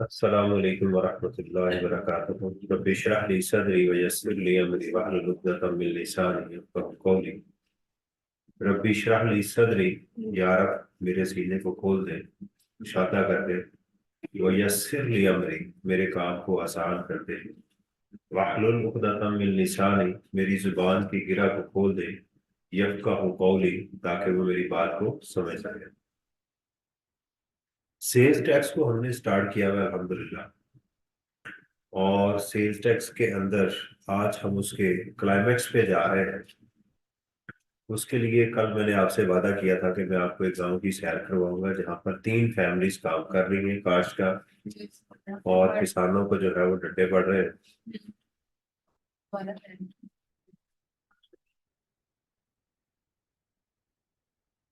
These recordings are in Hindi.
अस्सलामु अलैकुम वरहमतुल्लाहि वबरकातुहू। रब्बि इश्रह ली सदरी व यस्सिर ली अमरी वहलुल उक़दतम मिन लिसानी यफ़क़हू क़ौली। रब्बि इश्रह ली सदरी, या रब मेरे सीने को खोल दे, कुशादा कर दे। व यस्सिर ली अमरी, मेरे काम को आसान कर दे। वहलुल उक़दतम मिन लिसानी, मेरी जुबान की गिरा को खोल दे। यफ़क़हू क़ौली, ताकि वो मेरी बात को समझ सके। सेल्स टैक्स को हमने स्टार्ट किया हुआ है अल्हम्दुलिल्लाह। और सेल्स टैक्स के अंदर आज हम उसके क्लाइमेक्स पे जा रहे हैं। उसके लिए कल मैंने आपसे वादा किया था कि मैं आपको एक गांव की सैर करवाऊंगा जहां पर 3 फैमिलीज काम कर रही हैं काश्त का। और किसानों को जो है वो डंडे पड़ रहे हैं।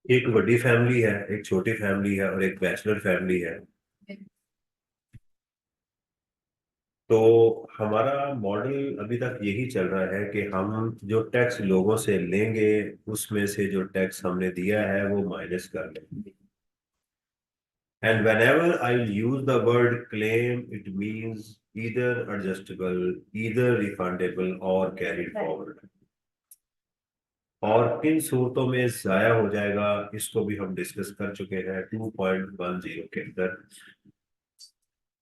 एक बड़ी फैमिली है, एक छोटी फैमिली है और एक बैचलर फैमिली है। तो हमारा मॉडल अभी तक यही चल रहा है कि हम जो टैक्स लोगों से लेंगे उसमें से जो टैक्स हमने दिया है वो माइनस कर लेंगे। And whenever I use the word claim, it means either adjustable, either refundable or carried forward. और किन सूरतों में जाया हो जाएगा इसको भी हम डिस्कस कर चुके हैं 2.10 के अंदर।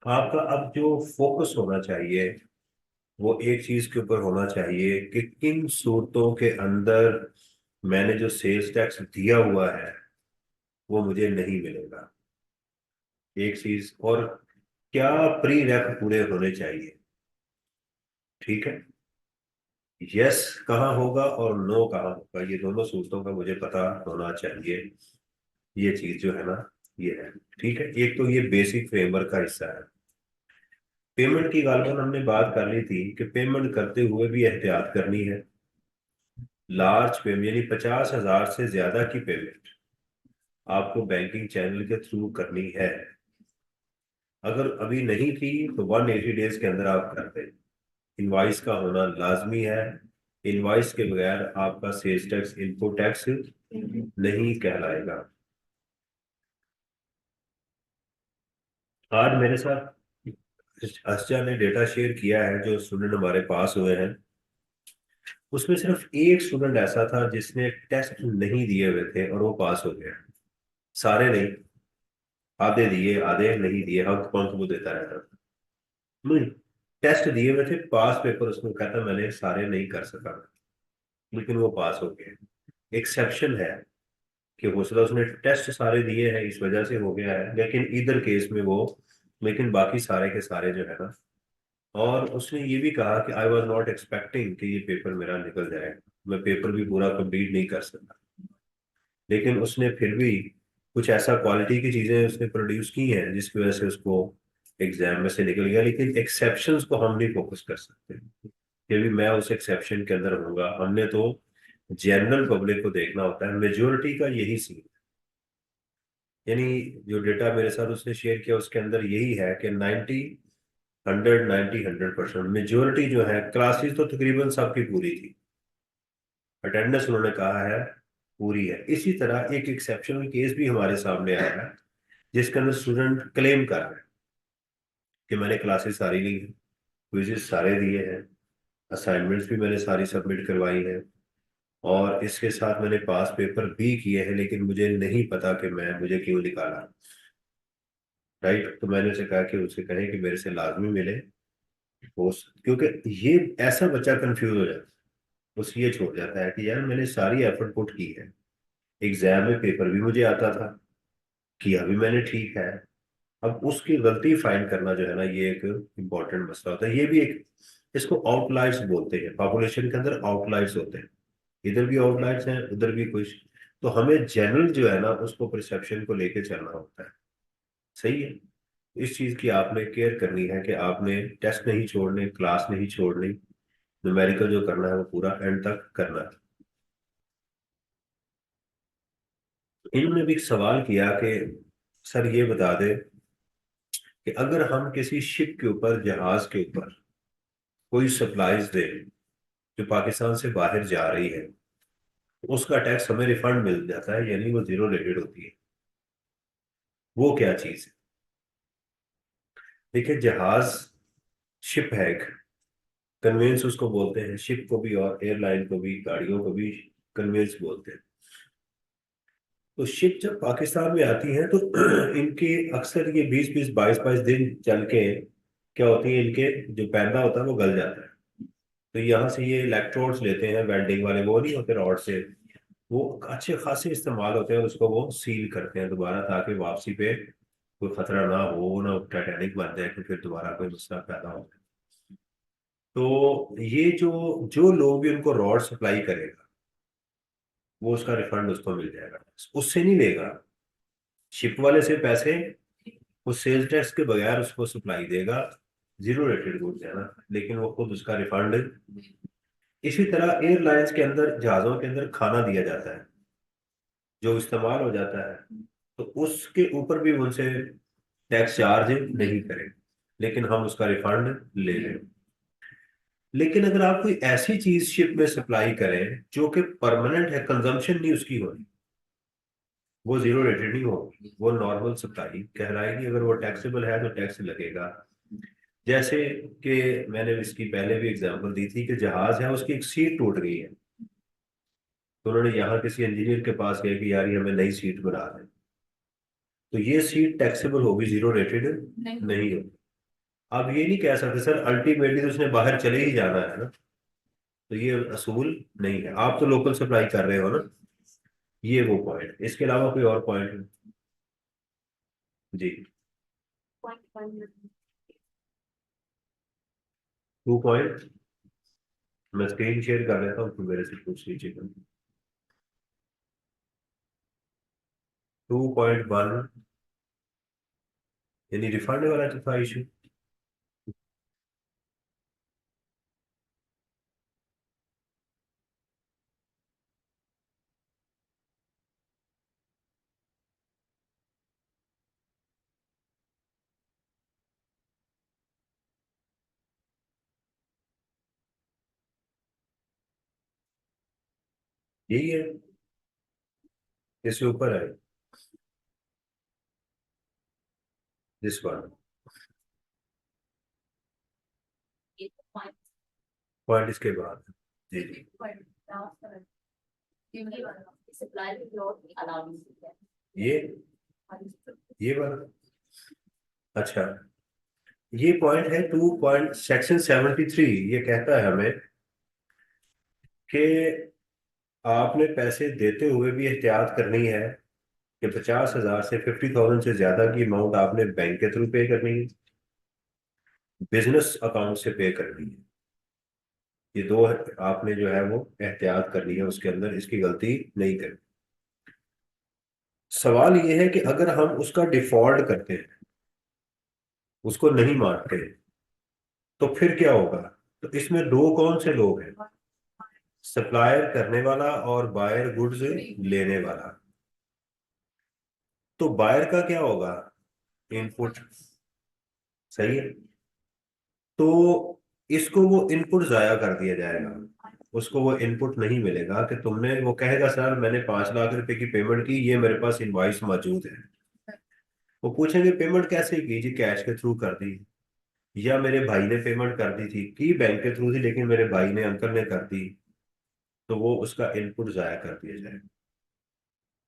आपका अब जो फोकस होना चाहिए वो एक चीज के ऊपर होना चाहिए कि किन सूरतों के अंदर मैंने जो सेल्स टैक्स दिया हुआ है वो मुझे नहीं मिलेगा। एक चीज और, क्या प्री रेप पूरे होने चाहिए। ठीक है। यस कहाँ होगा और नो कहाँ होगा, ये दोनों सूत्रों का मुझे पता होना चाहिए। ये चीज जो है ना, ये है। ठीक है, एक तो ये बेसिक फ्रेमवर्क का हिस्सा है। पेमेंट की गालबन हमने बात कर ली थी कि पेमेंट करते हुए भी एहतियात करनी है। लार्ज पेमेंट यानी 50,000 से ज्यादा की पेमेंट आपको बैंकिंग चैनल के थ्रू करनी है। अगर अभी नहीं थी तो 180 डेज के अंदर आप कर दें। इनवाइस का होना लाजमी है। इनवाइस के बगैर आपका सेल्स टैक्स इनपुट टैक्स नहीं कहलाएगा। आज मेरे साथ अस्जा ने डेटा शेयर किया है जो स्टूडेंट हमारे पास हुए हैं। उसमें सिर्फ एक स्टूडेंट ऐसा था जिसने टेस्ट नहीं दिए हुए थे और वो पास हो गया। सारे नहीं, आधे दिए आधे नहीं दिए, हक पंख वो देता रहता था। नहीं, टेस्ट दिए हुए थे, पास पेपर उसमें कहता मैंने सारे नहीं कर सका, लेकिन वो पास हो गया। एक्सेप्शन है कि हो सकता है उसने टेस्ट सारे दिए हैं इस वजह से हो गया है, लेकिन इधर केस में वो, लेकिन बाकी सारे के सारे जो है ना। और उसने ये भी कहा कि आई वॉज नॉट एक्सपेक्टिंग कि ये पेपर मेरा निकल जाएगा, मैं पेपर भी पूरा कंप्लीट नहीं कर सकता। लेकिन उसने फिर भी कुछ ऐसा क्वालिटी की चीजें उसने प्रोड्यूस की हैं जिसकी वजह से उसको एग्जाम में से निकल गया। लेकिन एक्सेप्शंस को हम नहीं फोकस कर सकते, क्योंकि मैं उस एक्सेप्शन के अंदर होऊंगा। हमने तो जनरल पब्लिक को देखना होता है, मेजोरिटी का यही सीन। यानी जो डेटा मेरे साथ उसने शेयर किया उसके अंदर यही है कि 100% मेजोरिटी जो है, क्लासेस तो तकरीबन सबकी पूरी थी, अटेंडेंस उन्होंने कहा है पूरी है। इसी तरह एक एक्सेप्शनल केस भी हमारे सामने आया है जिसके अंदर स्टूडेंट क्लेम कर रहे हैं कि मैंने क्लासेस सारी ली हैं, क्विजेस सारे दिए हैं, असाइनमेंट्स भी मैंने सारी सबमिट करवाई है, और इसके साथ मैंने पास पेपर भी किए हैं, लेकिन मुझे नहीं पता कि मैं मुझे क्यों निकाला। राइट, तो मैंने उसे कहा कि उसे कहे कि मेरे से लाजमी मिले। वो क्योंकि ये ऐसा बच्चा कंफ्यूज हो जाता है, उस ये छोड़ जाता है कि यार मैंने सारी एफर्ट पुट की है, एग्जाम में पेपर भी मुझे आता था, किया भी मैंने ठीक है। अब उसकी गलती फाइंड करना जो है ना, ये एक इम्पोर्टेंट मसला होता है। ये भी एक, इसको आउटलायर्स बोलते हैं, पॉपुलेशन के अंदर आउटलायर्स होते हैं। इधर भी आउटलायर्स हैं, उधर भी कुछ। तो हमें जनरल जो है ना उसको परसेप्शन को लेके चलना होता है। सही है। इस चीज की आपने केयर करनी है कि आपने टेस्ट नहीं छोड़ने, क्लास नहीं छोड़नी, न्यूमेरिकल जो करना है वो पूरा एंड तक करना है। इन्होंने भी एक सवाल किया कि सर ये बता दे कि अगर हम किसी शिप के ऊपर, जहाज के ऊपर कोई सप्लाईज दे जो पाकिस्तान से बाहर जा रही है, तो उसका टैक्स हमें रिफंड मिल जाता है, यानी वो जीरो रेटेड होती है। वो क्या चीज है। देखिए जहाज, शिप है एक, कन्वेंस उसको बोलते हैं, शिप को भी और एयरलाइन को भी, गाड़ियों को भी कन्वेंस बोलते हैं। तो शिप जब पाकिस्तान में आती है तो इनके अक्सर ये 20-20 22-22 दिन चल के क्या होती है, इनके जो पैदा होता है वो गल जाता है। तो यहाँ से ये इलेक्ट्रोड्स लेते हैं वेल्डिंग वाले, वो नहीं होते रॉड से, वो अच्छे खासे इस्तेमाल होते हैं, और उसको वो सील करते हैं दोबारा, ताकि वापसी पे कोई खतरा ना हो, ना टाइटैनिक बन जाए कि फिर दोबारा कोई मसला पैदा हो। तो ये जो जो लोग भी उनको रॉड सप्लाई करेगा, वो उसका रिफंड उसको मिल जाएगा, उससे नहीं लेगा। शिप वाले से पैसे वो सेल्स टैक्स के बगैर उसको सप्लाई देगा, जीरो रेटेड गुड्स है ना, लेकिन वो खुद उसका रिफंड। इसी तरह एयरलाइंस के अंदर, जहाजों के अंदर खाना दिया जाता है जो इस्तेमाल हो जाता है, तो उसके ऊपर भी उनसे टैक्स चार्ज नहीं करें, लेकिन हम उसका रिफंड ले लें। लेकिन अगर आप कोई ऐसी चीज शिप में सप्लाई करें जो कि परमानेंट है, कंजम्पशन नहीं उसकी हो रही, वो जीरो रेटेड नहीं होगी, वो नॉर्मल सप्लाई कहलाएगी। अगर वो टैक्सेबल है तो टैक्स लगेगा। जैसे कि मैंने इसकी पहले भी एग्जांपल दी थी कि जहाज है, उसकी एक सीट टूट गई है, तो उन्होंने यहाँ किसी इंजीनियर के पास गए कि यार ये हमें नई सीट बना दें, तो ये सीट टैक्सेबल होगी, जीरो रेटेड नहीं होगी। अब ये नहीं कह सकते सर, अल्टीमेटली तो उसने बाहर चले ही जाना है ना, तो ये असूल नहीं है। आप तो लोकल सप्लाई कर रहे हो ना, ये वो पॉइंट। इसके अलावा कोई और पॉइंट है? जी। 2 पॉइंट, मैं स्क्रीन शेयर कर लेता हूँ तो मेरे से पूछ लीजिएगा। 2.1 यानी रिफंड वाला जो था इशू, यही है, इसके ऊपर है दिस वन। पॉइंट इसके बाद है। जी जी। ये ये वाला, अच्छा, ये पॉइंट है 2 पॉइंट सेक्शन 73। ये कहता है हमें कि आपने पैसे देते हुए भी एहतियात करनी है कि 50,000 से 50,000 से ज्यादा की अमाउंट आपने बैंक के थ्रू पे करनी है, बिजनेस अकाउंट से पे करनी है। ये दो आपने जो है वो एहतियात करनी है उसके अंदर, इसकी गलती नहीं करनी। सवाल ये है कि अगर हम उसका डिफॉल्ट करते हैं, उसको नहीं मानते, तो फिर क्या होगा? तो इसमें दो कौन से लोग हैं? सप्लायर करने वाला और बायर गुड्स लेने वाला। तो बायर का क्या होगा? इनपुट, सही है। तो इसको वो इनपुट जाया कर दिया जाएगा, उसको वो इनपुट नहीं मिलेगा कि तुमने, वो कहेगा सर मैंने 5 लाख रुपए की पेमेंट की, ये मेरे पास इनवॉइस मौजूद है। वो पूछेंगे पेमेंट कैसे की जी? कैश के थ्रू कर दी, या मेरे भाई ने पेमेंट कर दी थी, की बैंक के थ्रू थी लेकिन मेरे भाई ने, अंकल ने कर दी, तो वो उसका इनपुट जाया कर दिया जाएगा।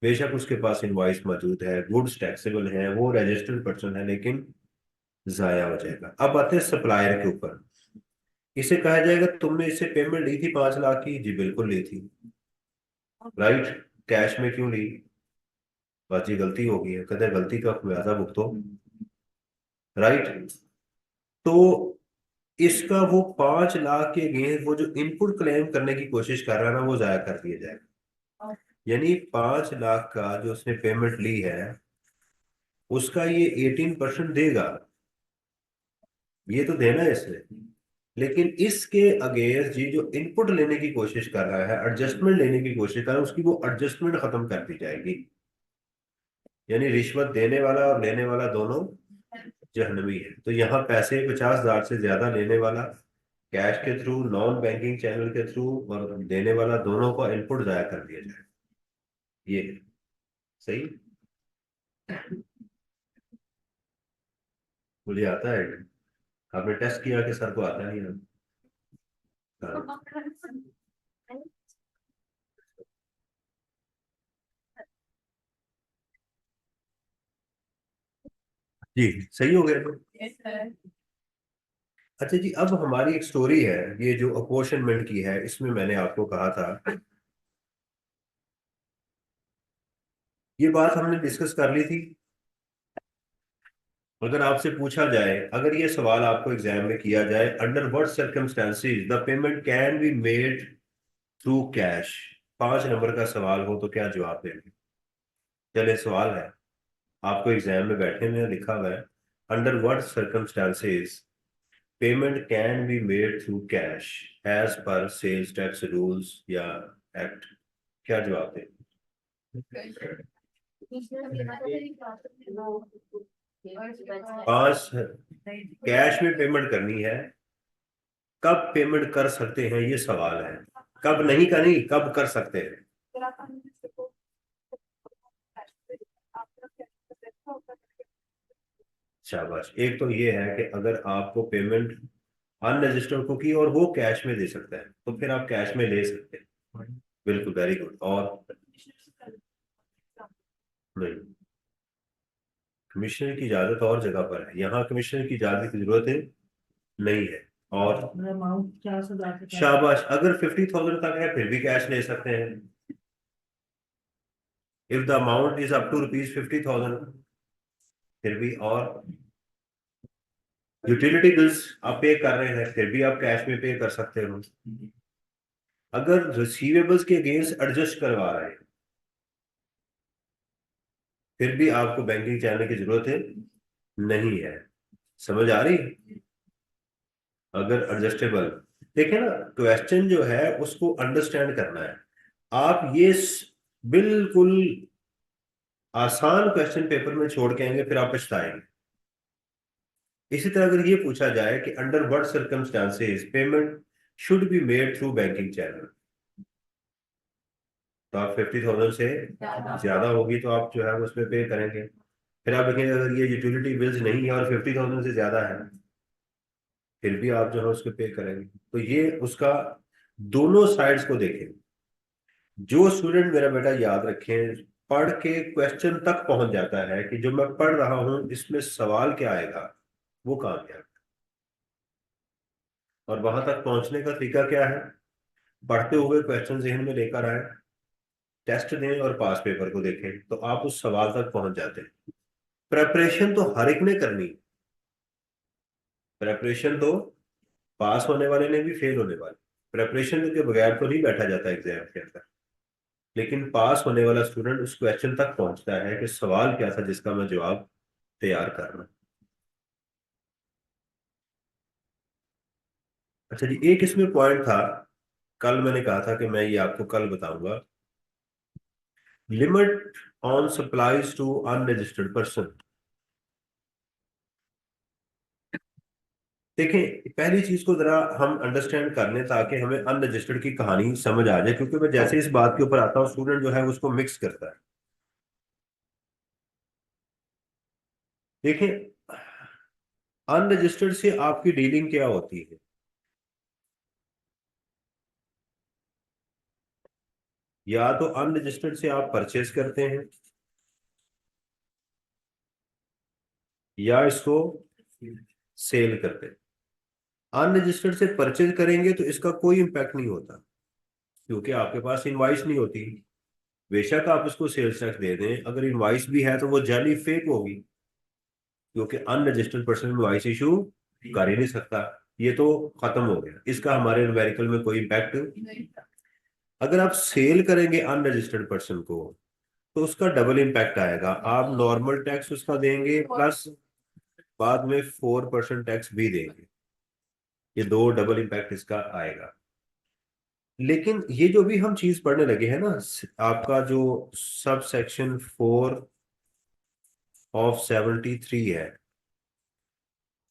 बेशक उसके पास इनवॉइस मौजूद है, गुड्स टैक्सेबल है, वो रजिस्टर्ड पर्सन है, लेकिन जाया हो जाएगा। अब आते हैं सप्लायर के ऊपर। इसे कहा जाएगा तुमने इससे पेमेंट ली थी 5 लाख की, जी बिल्कुल ली थी, राइट, कैश में क्यों ली? बस ये गलती हो गई है, कहते हैं गलती का खुमियाजा भुगतो, राइट। तो इसका वो 5 लाख के अगेंस्ट वो जो इनपुट क्लेम करने की कोशिश कर रहा है ना, वो जाया कर दिया जाएगा। यानी 5 लाख का जो उसने पेमेंट ली है, उसका ये 18% देगा, ये तो देना है इसने। लेकिन इसके अगेंस्ट ये जो इनपुट लेने की कोशिश कर रहा है, एडजस्टमेंट लेने की कोशिश कर रहा है, उसकी वो एडजस्टमेंट खत्म कर दी जाएगी। यानी रिश्वत देने वाला और लेने वाला दोनों जहन्नमी है। तो यहाँ पैसे 50,000 से ज्यादा लेने वाला कैश के थ्रू, नॉन बैंकिंग चैनल के थ्रू, और देने वाला दोनों को इनपुट जाया कर दिया जाए। ये सही। मुझे आता है। आपने टेस्ट किया कि सर को आता नहीं है? हाँ। जी, सही हो गया तो। अच्छा जी, अब हमारी एक स्टोरी है, ये जो अपोर्शनमेंट की है, इसमें मैंने आपको कहा था, ये बात हमने डिस्कस कर ली थी। अगर आपसे पूछा जाए, अगर ये सवाल आपको एग्जाम में किया जाए, under what circumstances the payment can be made through cash, 5 number का सवाल हो तो क्या जवाब देंगे? चले, सवाल है, आपको एग्जाम में बैठे में लिखा हुआ है, under what circumstances payment can be made through cash as per sales tax rules या एक्ट, क्या जवाब देंगे? 5, कैश में पेमेंट करनी है, कब पेमेंट कर सकते हैं ये सवाल है। कब नहीं, का नहीं, कब कर सकते हैं। शाबाश, एक तो ये है कि अगर आपको पेमेंट अनरजिस्टर्ड को की और वो कैश में दे सकता है तो फिर आप कैश में ले सकते हैं। बिल्कुल, वेरी गुड। और नहीं, कमिश्नर की इजाजत और जगह पर है, यहाँ कमिश्नर की इजाजत की जरूरत है नहीं है। और अमाउंट 50,000 से, शाबाश, अगर 50,000 तक है फिर भी कैश ले सकते हैं, if the amount is up to ₹50,000 फिर भी। और यूटिलिटी बिल्स आप पे कर रहे हैं फिर भी आप कैश में पे कर सकते हो। अगर रिसीवेबल्स के अगेंस्ट एडजस्ट करवा रहे हैं फिर भी आपको बैंकिंग चैनल की जरूरत है नहीं है। समझ आ रही? अगर एडजस्टेबल, देखिए ना, क्वेश्चन जो है उसको अंडरस्टैंड करना है। आप ये बिल्कुल आसान क्वेश्चन पेपर में छोड़ के आएंगे फिर आप पछताएंगे। इसी तरह अगर ये पूछा जाए कि under what circumstances payment should be made through banking channel, तो आप 50,000 से ज्यादा होगी तो आप जो है उसमें पे करेंगे। फिर आप देखेंगे अगर ये यूटिलिटी बिल्स नहीं है और 50,000 से ज्यादा है फिर भी आप जो है उसको पे करेंगे। तो ये उसका दोनों साइड्स को देखें। जो स्टूडेंट, मेरा बेटा याद रखें, पढ़ के क्वेश्चन तक पहुंच जाता है कि जो मैं पढ़ रहा हूं इसमें सवाल क्या आएगा, वो कामयाब। और वहां तक पहुंचने का तरीका क्या है? पढ़ते हुए क्वेश्चन जहन में लेकर आए, टेस्ट दें और पास पेपर को देखें तो आप उस सवाल तक पहुंच जाते हैं। प्रेपरेशन तो हर एक ने करनी। प्रेपरेशन तो पास होने वाले ने भी, फेल होने वाले, प्रेपरेशन के बगैर तो नहीं बैठा जाता एग्जाम के अंदर। लेकिन पास होने वाला स्टूडेंट उस क्वेश्चन तक पहुंचता है कि सवाल क्या था जिसका मैं जवाब तैयार कर रहा हूं। अच्छा जी, एक इसमें पॉइंट था, कल मैंने कहा था कि मैं ये आपको कल बताऊंगा, limit on supplies to unregistered person. देखें, पहली चीज को जरा हम अंडरस्टैंड कर लें ताकि हमें अनरजिस्टर्ड की कहानी समझ आ जाए, क्योंकि मैं जैसे इस बात के ऊपर आता हूँ स्टूडेंट जो है उसको मिक्स करता है। देखें, अनरजिस्टर्ड से आपकी डीलिंग क्या होती है? या तो अनरजिस्टर्ड से आप परचेज करते हैं या इसको सेल करते हैं। अनरजिस्टर्ड से परचेज करेंगे तो इसका कोई इम्पैक्ट नहीं होता क्योंकि आपके पास इनवाइस नहीं होती। बेशक आप इसको सेल्स टैक्स दे दें, अगर इनवाइस भी है तो वो जाली फेक होगी क्योंकि अनरजिस्टर्ड पर्सन इनवाइस इशू कर ही नहीं सकता। ये तो खत्म हो गया, इसका हमारे न्यूमेरिकल में कोई इम्पैक्ट नहीं। अगर आप सेल करेंगे अनरजिस्टर्ड पर्सन को तो उसका डबल इम्पैक्ट आएगा। आप नॉर्मल टैक्स उसका देंगे प्लस बाद में 4% टैक्स भी देंगे। ये दो डबल इम्पैक्ट इसका आएगा। लेकिन ये जो भी हम चीज पढ़ने लगे हैं ना, आपका जो सब सेक्शन 4 ऑफ 73 है,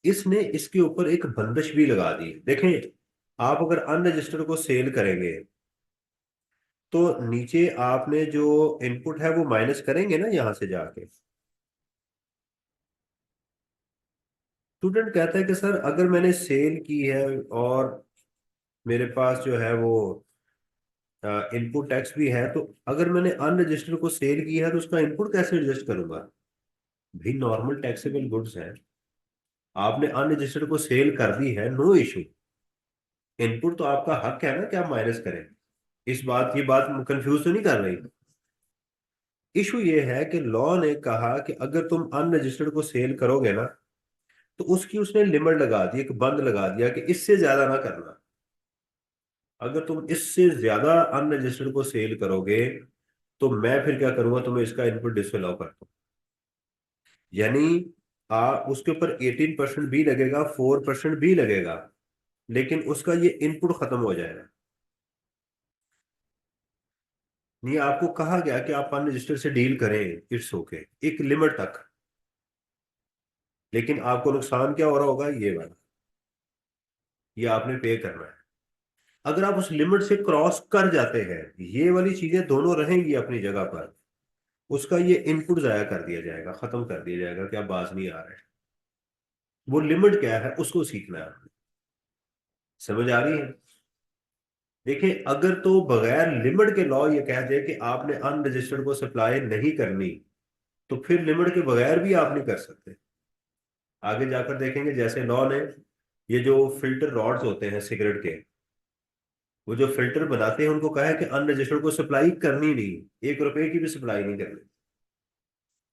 इसने इसके ऊपर एक बंदिश भी लगा दी। देखें, आप अगर अनरजिस्टर्ड को सेल करेंगे तो नीचे आपने जो इनपुट है वो माइनस करेंगे ना यहां से जाके। स्टूडेंट कहता है कि सर अगर मैंने सेल की है और मेरे पास जो है वो इनपुट टैक्स भी है, तो अगर मैंने अनरजिस्टर्ड को सेल किया है तो उसका इनपुट कैसे एडजस्ट करूंगा? भी नॉर्मल टैक्सेबल गुड्स है, आपने अनरजिस्टर्ड को सेल कर दी है, नो इशू। इनपुट तो आपका हक है ना कि आप माइनस करें। इस बात, ये बात कंफ्यूज तो नहीं कर रही? इशू ये है कि लॉ ने कहा कि अगर तुम अनरजिस्टर्ड को सेल करोगे ना, तो उसकी उसने लिमिट लगा दी, एक बंद लगा दिया कि इससे ज्यादा ना करना। अगर तुम इससे ज्यादा अनरजिस्टर्ड को सेल करोगे तो मैं फिर क्या करूंगा, तुम्हें इसका इनपुट डिसअलाउ कर दूं। यानी उसके ऊपर 18% भी लगेगा, 4% भी लगेगा, लेकिन उसका ये इनपुट खत्म हो जाएगा। नहीं, आपको कहा गया कि आप अनरजिस्टर्ड से डील करें, इट्स ओके, एक लिमिट तक। लेकिन आपको नुकसान क्या हो रहा होगा, ये वाला, ये आपने पे करना है। अगर आप उस लिमिट से क्रॉस कर जाते हैं, ये वाली चीजें दोनों रहेंगी अपनी जगह पर, उसका ये इनपुट जाया कर दिया जाएगा, खत्म कर दिया जाएगा कि आप बाज नहीं आ रहे। वो लिमिट क्या है उसको सीखना है आपने। समझ आ रही है? देखिए, अगर तो बगैर लिमिट के लॉ ये कह दे कि आपने अनरजिस्टर्ड को सप्लाई नहीं करनी, तो फिर लिमिट के बगैर भी आप नहीं कर सकते। आगे जाकर देखेंगे, जैसे लॉ ने ये जो फिल्टर रॉड्स होते हैं सिगरेट के, वो जो फिल्टर बनाते हैं उनको कहा है कि अनरजिस्टर्ड को सप्लाई करनी नहीं, 1 रुपए की भी सप्लाई नहीं करनी,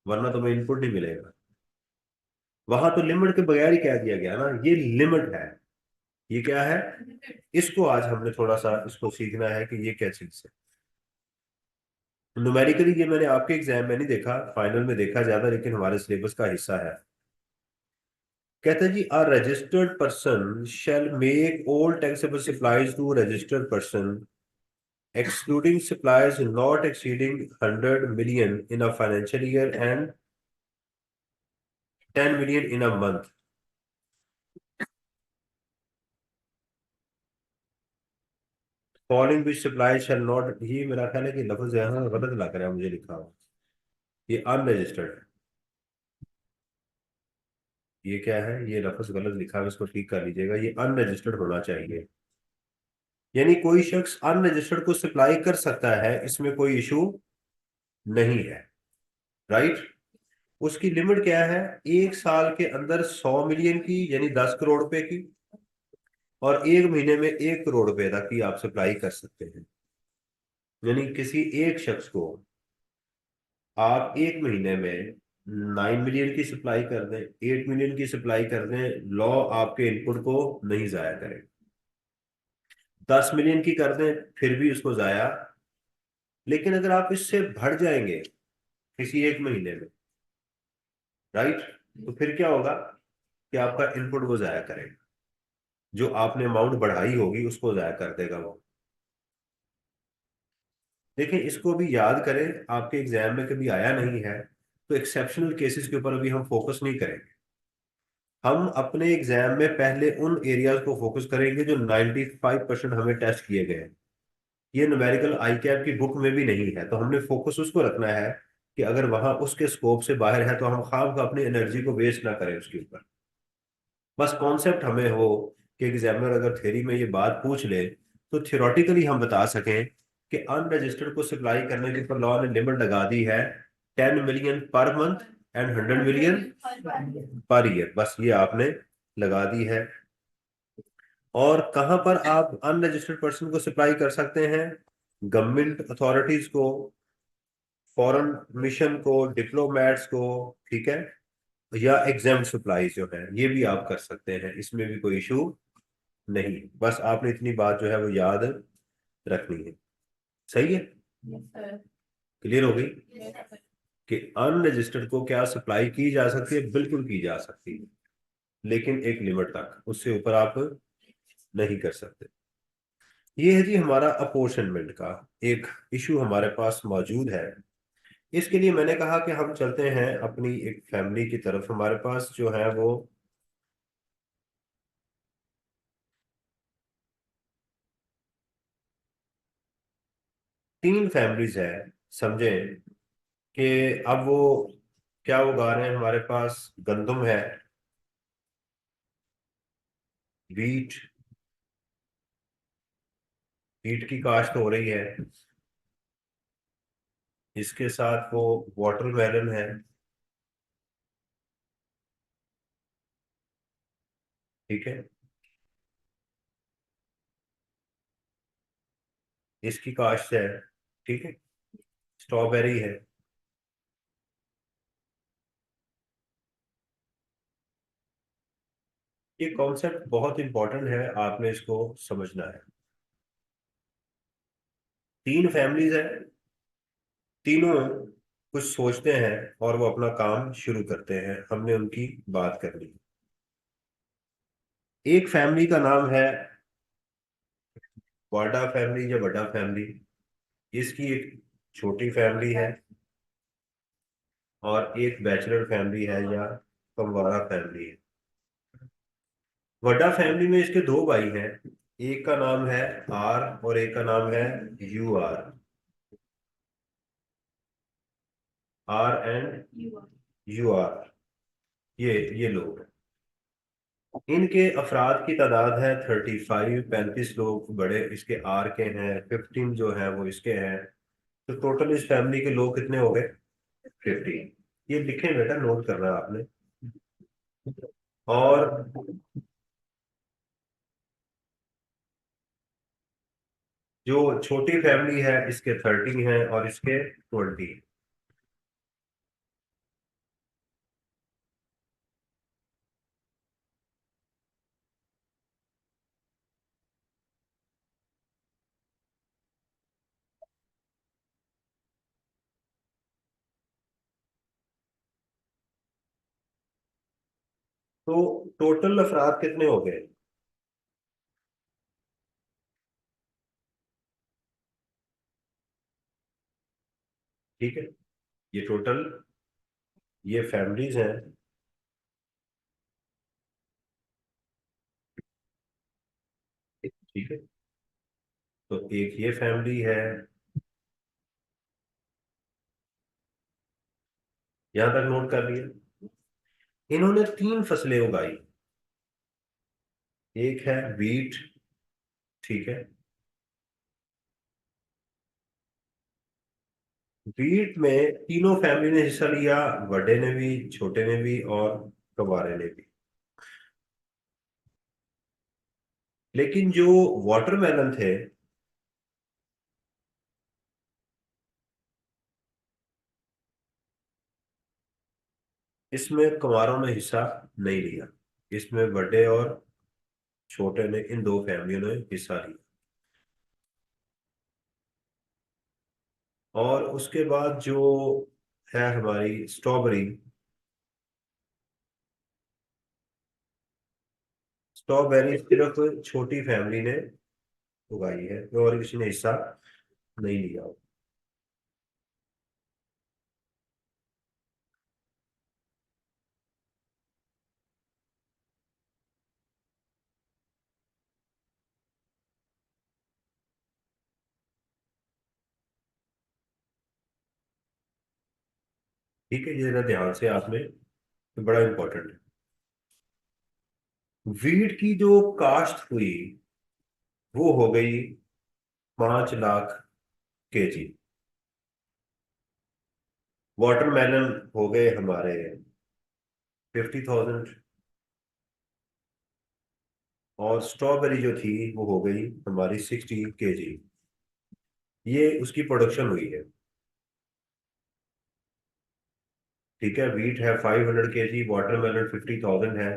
वरना तुम्हें इनपुट नहीं मिलेगा। वहां तो लिमिट के बगैर ही कह दिया गया ना, ये लिमिट है। ये क्या है? इसको आज हमने थोड़ा सा इसको सीखना है कि ये क्या चीज है। न्यूमेरिकली ये मैंने आपके एग्जाम में नहीं देखा, फाइनल में देखा ज्यादा, लेकिन हमारे सिलेबस का हिस्सा है। कहते हैं जी, a registered person shall make all taxable supplies to registered person excluding supplies not exceeding 100 million in a financial year and 10 million in a month. Following which supplies shall not, ये मेरा ख्याल है कि लफ्ज यहाँ गलत लग रहा है, मुझे लिखा हुआ ये अनरजिस्टर्ड। ये क्या है, ये लफ्ज गलत लिखा है, इसको ठीक कर लीजिएगा, ये अनरजिस्टर्ड होना चाहिए। यानी कोई शख्स अनरजिस्टर्ड को सप्लाई कर सकता है, इसमें कोई इशू नहीं है, राइट। उसकी लिमिट क्या है? 1 साल के अंदर 100 मिलियन की, यानी 10 करोड़ रुपए की, और 1 महीने में 1 करोड़ रुपए तक की आप सप्लाई कर सकते हैं। यानी किसी एक शख्स को आप 1 महीने में 9 मिलियन की सप्लाई कर दें, 8 मिलियन की सप्लाई कर दें, लॉ आपके इनपुट को नहीं जाया करेगा। 10 मिलियन की कर दें, फिर भी उसको जाया। लेकिन अगर आप इससे बढ़ जाएंगे किसी एक महीने में, राइट, तो फिर क्या होगा कि आपका इनपुट वो जाया करेगा, जो आपने अमाउंट बढ़ाई होगी उसको जाया कर देगा वो। देखिए, इसको भी याद करें, आपके एग्जाम में कभी आया नहीं है, तो एक्सेप्शनल केसेस के ऊपर अभी हम फोकस नहीं करेंगे। हम अपने एग्जाम में पहले उन एरियाज को फोकस करेंगे जो 95% हमें टेस्ट किए गए हैं। ये न्यूमेरिकल आई कैप की बुक में भी नहीं है, तो हमने फोकस उसको रखना है कि अगर वहां उसके स्कोप से बाहर है तो हम खाम का अपनी एनर्जी को वेस्ट ना करें उसके ऊपर। बस कॉन्सेप्ट हमें हो कि एग्जामिनर अगर थ्योरी में ये बात पूछ ले तो थियोरेटिकली हम बता सकें कि अनरजिस्टर्ड को सप्लाई करने के ऊपर लॉ ने लिमिट लगा दी है 10 million per month and 100 million per year, बस ये आपने लगा दी है। और कहां पर आप अनरजिस्टर्ड पर्सन को सप्लाई कर सकते हैं? गवर्नमेंट अथॉरिटीज को, फॉरेन मिशन को, डिप्लोमेट्स को, ठीक है, या एग्जाम सप्लाईज जो है ये भी आप कर सकते हैं, इसमें भी कोई इशू नहीं। बस आपने इतनी बात जो है वो याद रखनी है। सही है? क्लियर हो गई कि अनरजिस्टर्ड को क्या सप्लाई की जा सकती है? बिल्कुल की जा सकती है, लेकिन एक लिमिट तक, उससे ऊपर आप नहीं कर सकते। ये है जी हमारा अपोर्शनमेंट का एक इशू हमारे पास मौजूद है। इसके लिए मैंने कहा कि हम चलते हैं अपनी एक फैमिली की तरफ। हमारे पास जो है वो 3 फैमिलीज है, समझें कि अब वो क्या उगा रहे हैं। हमारे पास गंदम है, वीट, वीट की काश्त हो रही है। इसके साथ वो वाटरमेलन है। ठीक है, इसकी काश्त है। ठीक है, स्ट्रॉबेरी है। ये कॉन्सेप्ट बहुत इंपॉर्टेंट है, आपने इसको समझना है। तीन फैमिलीज है, तीनों कुछ सोचते हैं और वो अपना काम शुरू करते हैं, हमने उनकी बात कर ली। एक फैमिली का नाम है वाडा फैमिली या वडा फैमिली। इसकी एक छोटी फैमिली है और एक बैचलर फैमिली है या कमवारा फैमिली है। वडा फैमिली में इसके दो भाई हैं। एक का नाम है आर और एक का नाम है U R. R and U R, ये लोग, इनके अफराद की तादाद है 35। 35 लोग बड़े इसके आर के हैं, 15 जो है वो इसके हैं। तो टोटल इस फैमिली के लोग कितने हो गए? 15। ये लिखे बेटा, नोट करना है आपने। और जो छोटी फैमिली है इसके 30 हैं और इसके 20। तो टोटल अफराद कितने हो गए? ठीक है, ये टोटल, ये फैमिलीज हैं। ठीक है, तो एक ये फैमिली है। यहां तक नोट कर लिया। इन्होंने तीन फसलें उगाई। एक है वीट। ठीक है, वीट में तीनों फैमिली ने हिस्सा लिया, बड़े ने भी, छोटे ने भी और कबारे ने भी। लेकिन जो वाटरमेलन थे, इसमें कबारों ने हिस्सा नहीं लिया। इसमें बड़े और छोटे ने, इन दो फैमिलियों ने हिस्सा लिया। और उसके बाद जो है हमारी स्ट्रॉबेरी। स्ट्रॉबेरी सिर्फ छोटी फैमिली ने उगाई है और किसी ने हिस्सा नहीं लिया। ठीक है, ये जरा ध्यान से आपने, ये बड़ा इंपॉर्टेंट है। वीट की जो काश्त हुई वो हो गई 5 लाख केजी। वाटरमेलन हो गए हमारे 50,000। और स्ट्रॉबेरी जो थी वो हो गई हमारी 60 केजी। ये उसकी प्रोडक्शन हुई है। ठीक है, वीट है 500 केजी, वाटरमेलन 50,000 है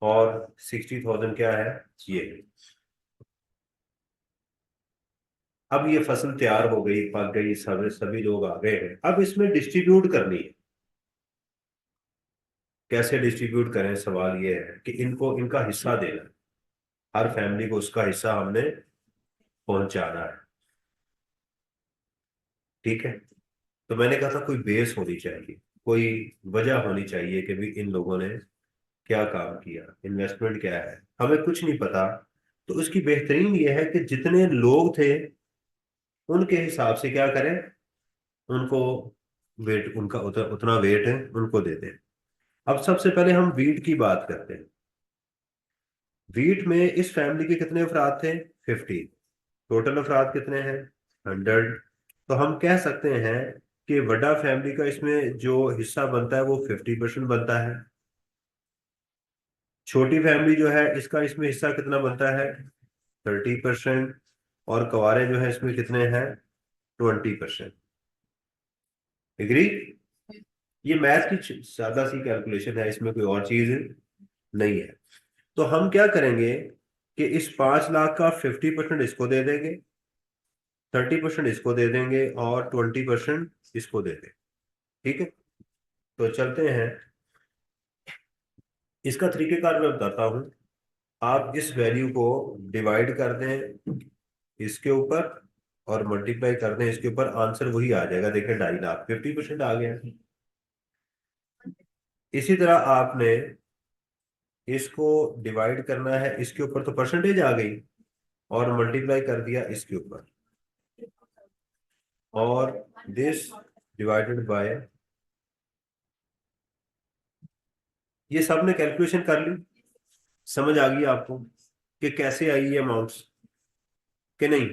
और 60,000 क्या है? ये। अब ये फसल तैयार हो गई, पक गई, सब सभी लोग आ गए हैं, अब इसमें डिस्ट्रीब्यूट करनी है। कैसे डिस्ट्रीब्यूट करें, सवाल ये है कि इनको इनका हिस्सा देना है। हर फैमिली को उसका हिस्सा हमने पहुंचाना है। ठीक है, तो मैंने कहा था कोई बेस होनी चाहिए, कोई वजह होनी चाहिए कि भी इन लोगों ने क्या काम किया, इन्वेस्टमेंट क्या है। हमें कुछ नहीं पता। तो उसकी बेहतरीन ये है कि जितने लोग थे उनके हिसाब से क्या करें, उनको वेट, उनका उतना वेट है उनको दे दें। अब सबसे पहले हम वीट की बात करते हैं। वीट में इस फैमिली के कितने अफराद थे? 50। टोटल अफराद कितने हैं? 100। तो हम कह सकते हैं कि बड़ा फैमिली का इसमें जो हिस्सा बनता है वो 50% बनता है। छोटी फैमिली जो है इसका इसमें हिस्सा कितना बनता है? 30%। और कवारे जो है इसमें कितने हैं? 20%। एग्री? ये मैथ की सादा सी कैलकुलेशन है, इसमें कोई और चीज नहीं है। तो हम क्या करेंगे कि इस 5 लाख का 50% इसको दे देंगे, 30% इसको दे देंगे और 20% इसको दे देंगे। ठीक है, तो चलते हैं। इसका तरीकेकार मैं बताता हूँ। आप इस वैल्यू को डिवाइड कर दें इसके ऊपर और मल्टीप्लाई कर दें इसके ऊपर, आंसर वही आ जाएगा। देखिए 2.5 लाख 50% आ गया। इसी तरह आपने इसको डिवाइड करना है इसके ऊपर, तो परसेंटेज आ गई, और मल्टीप्लाई कर दिया इसके ऊपर, और दिस डिवाइडेड बाय, ये सब ने कैलकुलेशन कर ली। समझ आ गई आपको कि कैसे आई ये अमाउंट्स कि नहीं?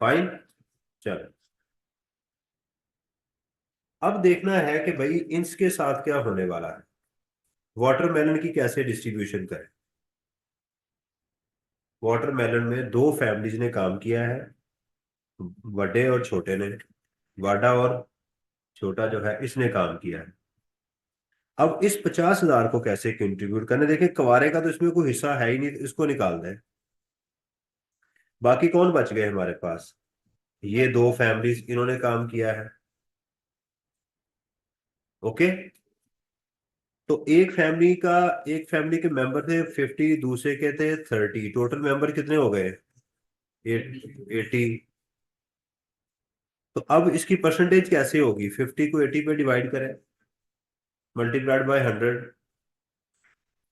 फाइन। चलो, अब देखना है कि भाई इसके साथ क्या होने वाला है। वाटरमेलन की कैसे डिस्ट्रीब्यूशन करें। वाटरमेलन में दो फैमिलीज ने काम किया है, बड़े और छोटे ने। वाडा और छोटा जो है इसने काम किया है। अब इस 50,000 को कैसे कंट्रीब्यूट करने, देखिए कवारे का तो इसमें कोई हिस्सा है ही नहीं, तो इसको निकाल दें। बाकी कौन बच गए हमारे पास? ये दो फैमिलीज, इन्होंने काम किया है। ओके, तो एक फैमिली के मेंबर थे 50, दूसरे के थे 30, टोटल मेंबर कितने हो गए? 80। तो अब इसकी परसेंटेज कैसे होगी? 50 को 80 पे डिवाइड करें, मल्टीप्लाइड बाय 100।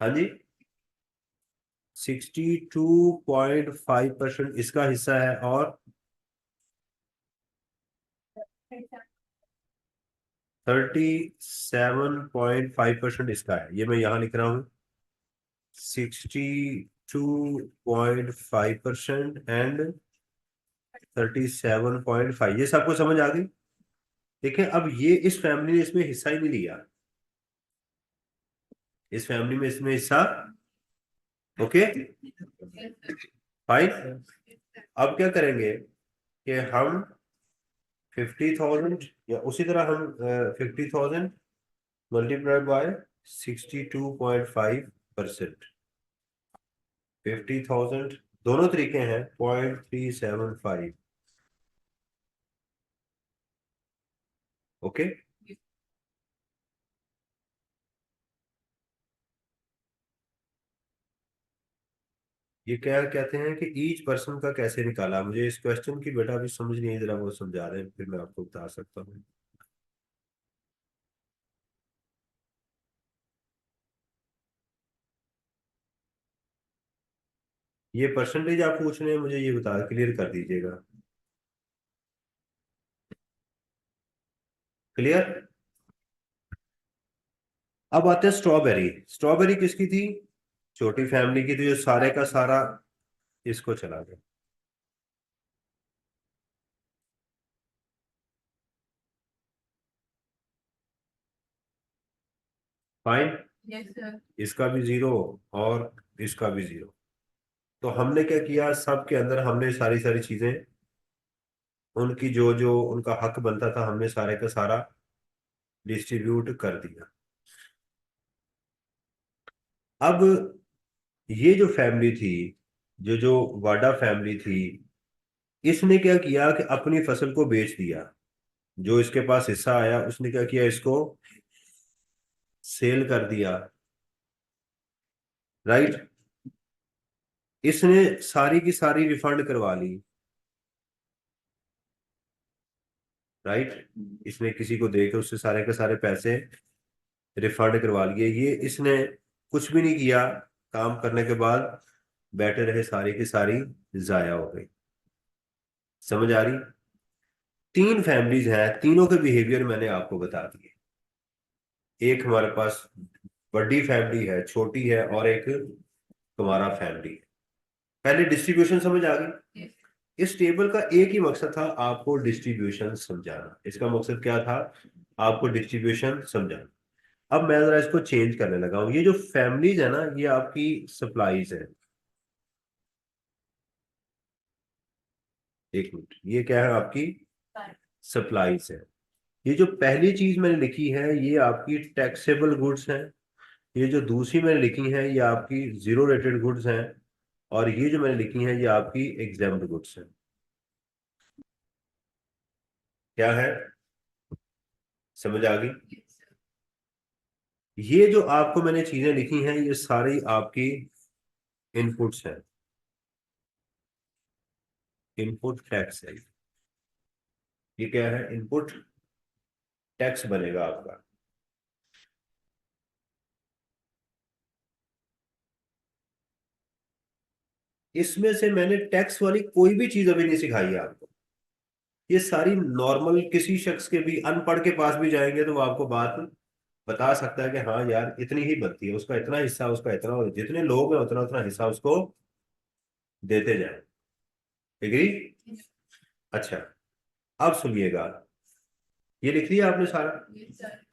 हाँ जी, 62.5% इसका हिस्सा है, और 37.5% इसका है। ये मैं यहाँ लिख रहा हूँ, 62.5% एंड 37.5। ये सबको समझ आ गई? देखिए अब ये इस फैमिली ने इसमें हिस्सा ही नहीं लिया, इस फैमिली में इसमें हिस्सा। Okay, fine. अब क्या करेंगे कि हम 50,000, या उसी तरह हम 50,000 मल्टीप्लाइड बाय 62.5%। 50,000, दोनों तरीके हैं, 0.375। ओके, ये क्या कहते हैं कि ईच पर्सन का कैसे निकाला? मुझे इस क्वेश्चन की बेटा अभी समझ नहीं है, जरा वो समझा रहे हैं फिर मैं आपको बता सकता हूँ। ये परसेंटेज आप पूछ रहे हैं मुझे, ये बता क्लियर कर दीजिएगा। क्लियर? अब आते हैं स्ट्रॉबेरी। स्ट्रॉबेरी किसकी थी? छोटी फैमिली की थी, जो सारे का सारा इसको चला गया। फाइन। इसका भी जीरो और इसका भी जीरो। तो हमने क्या किया, सब के अंदर हमने सारी सारी चीजें, उनकी जो जो उनका हक बनता था, हमने सारे का सारा डिस्ट्रीब्यूट कर दिया। अब ये जो फैमिली थी, जो जो वाडा फैमिली थी, इसने क्या किया कि अपनी फसल को बेच दिया। जो इसके पास हिस्सा आया उसने क्या किया, इसको सेल कर दिया। राइट, इसने सारी की सारी रिफंड करवा ली। राइट, इसने किसी को देकर उससे सारे के सारे पैसे रिफंड करवा लिए। ये इसने कुछ भी नहीं किया, काम करने के बाद बैठे रहे, सारी की सारी जाया हो गई। समझ आ रही? तीन फैमिलीज हैं, तीनों के बिहेवियर मैंने आपको बता दिए। एक हमारे पास बड़ी फैमिली है, छोटी है, और एक तुम्हारा फैमिली। पहले डिस्ट्रीब्यूशन समझ आ गई। इस टेबल का एक ही मकसद था, आपको डिस्ट्रीब्यूशन समझाना। इसका मकसद क्या था? आपको डिस्ट्रीब्यूशन समझाना। अब मैं जरा इसको चेंज करने लगा हूं। ये जो फैमिलीज है ना, ये आपकी सप्लाईज है। एक मिनट, ये क्या है? आपकी सप्लाईज है। ये जो पहली चीज मैंने लिखी है ये आपकी टैक्सेबल गुड्स हैं। ये जो दूसरी मैंने लिखी है ये आपकी जीरो रेटेड गुड्स हैं। और ये जो मैंने लिखी है ये आपकी एग्जाम्ड गुड्स हैं। क्या है? समझ आ गई? ये जो आपको मैंने चीजें लिखी हैं ये सारी आपकी इनपुट्स हैं। इनपुट टैक्स है। ये क्या है? इनपुट टैक्स बनेगा आपका। इसमें से मैंने टैक्स वाली कोई भी चीज अभी नहीं सिखाई है आपको। ये सारी नॉर्मल, किसी शख्स के भी, अनपढ़ के पास भी जाएंगे तो वो आपको बात बता सकता है कि हाँ यार इतनी ही बनती है, उसका इतना हिस्सा, उसका इतना, और जितने लोग हैं उतना उतना हिस्सा उसको देते जाए। एग्री? अच्छा, अब सुनिएगा। ये लिख लिया आपने सारा?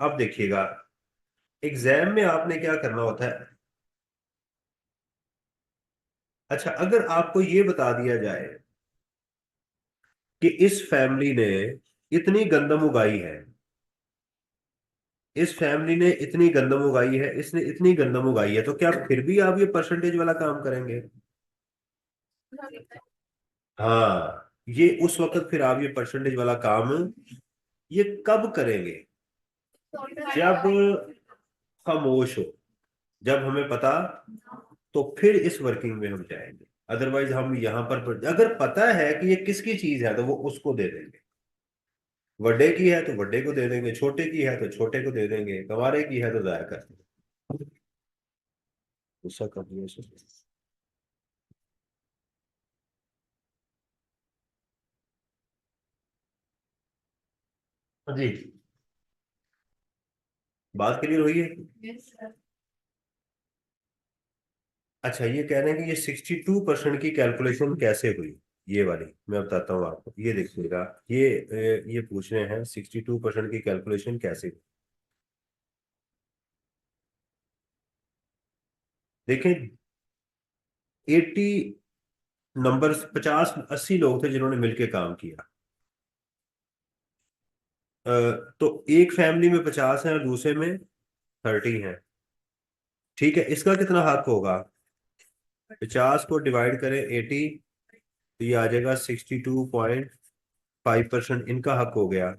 अब देखिएगा, एग्जाम में आपने क्या करना होता है। अच्छा, अगर आपको ये बता दिया जाए कि इस फैमिली ने इतनी गंदम उगाई है, इस फैमिली ने इतनी गंदम उगाई है, इसने इतनी गंदम उगाई है, तो क्या फिर भी आप ये परसेंटेज वाला काम करेंगे? हाँ, ये उस वक्त फिर आप ये परसेंटेज वाला काम ये कब करेंगे? जब खामोश हो, जब हमें पता, तो फिर इस वर्किंग में हम जाएंगे। अदरवाइज हम यहाँ पर अगर पता है कि ये किसकी चीज है तो वो उसको दे देंगे। बर्थडे की है तो बर्थडे को दे देंगे, छोटे की है तो छोटे को दे देंगे, गंवारे की है तो जाया कर देंगे। गुस्सा कर दिया उसे। जी, बात क्लियर हुई है? अच्छा, ये कह रहे हैं कि ये 62% की कैलकुलेशन कैसे हुई। ये वाली मैं बताता हूँ आपको, ये देखिएगा। ये पूछ रहे हैं 62% की कैलकुलेशन कैसे हुई। देखें, 80 नंबर, 50-80 लोग थे जिन्होंने मिलकर काम किया। अ, तो एक फैमिली में 50 है और दूसरे में 30 है। ठीक है, इसका कितना हक होगा? 50 को डिवाइड करें 80, तो ये आ जाएगा 62.5%। इनका हक हो गया।